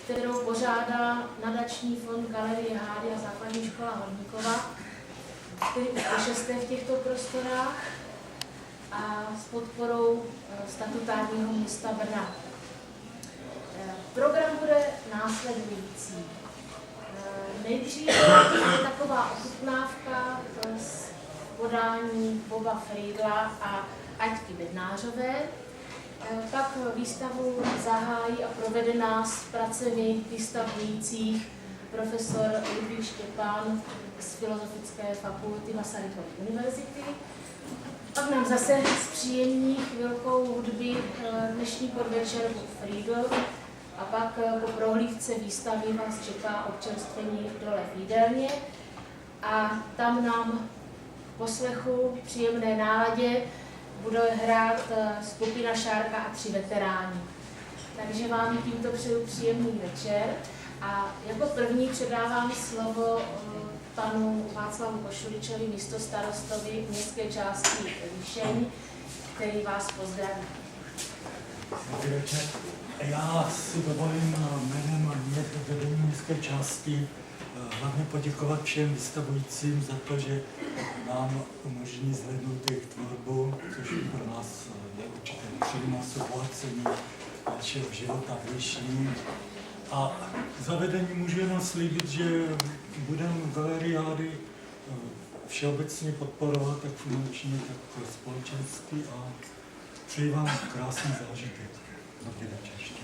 Kterou pořádá nadační fond Galerie Hády a Základní škola Horníkova, který už v těchto prostorách a s podporou statutárního města Brna. Program bude následující. Nejdříve je taková ochutnávka z podání Boba Friedla a Aťky Bednářové. Pak výstavu zahájí a provede nás pracemi výstavujících profesor Ludvík Štěpán z Filozofické fakulty Masarykovy univerzity. Pak nám zase zpříjemní chvilkou hudby dnešní podvečer Bob Friedl a pak po prohlídce výstavy vás čeká občerstvení dole v jídelně a tam nám poslechu v příjemné náladě bude hrát skupina Šárka a 3 veteráni. Takže vám tímto přeju příjemný večer a jako první předávám slovo panu Václavu Košuličovi, místostarostovi městské části Líšeň, který vás pozdraví. Dobrý večer. Já si dovolím jménem vedení městské části hlavně poděkovat všem vystavujícím za to, že nám umožní zhlédnout jejich tvorbu, což pro nás je určitě přínos obohacení našeho života v Líšni. A zavedení můžu jenom slíbit, že budeme Galerii Hády všeobecně podporovat, tak finančně, tak společensky a přeji vám krásný zážitek. Dobrý večer ještě.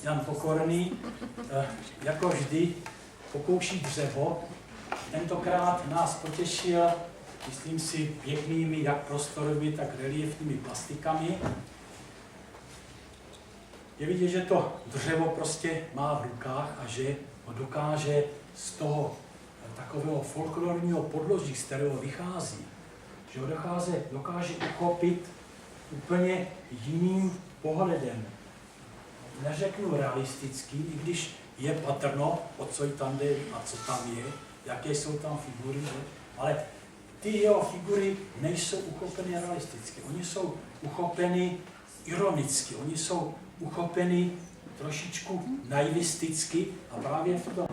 Jan Pokorný, jako vždy, pokouší dřevo. Tentokrát nás potěšil, myslím si, pěknými jak prostorovými, tak reliefními plastikami. Je vidět, že to dřevo prostě má v rukách a že ho dokáže z toho takového folklorního podloží, z kterého vychází, že ho dokáže uchopit úplně jiným pohledem. Neřeknu realistický, i když je patrno, o co tam jde a co tam je, jaké jsou tam figury, ale ty jeho figury nejsou uchopeny realisticky. Oni jsou uchopeny ironicky, oni jsou uchopeny trošičku naivisticky a právě v tom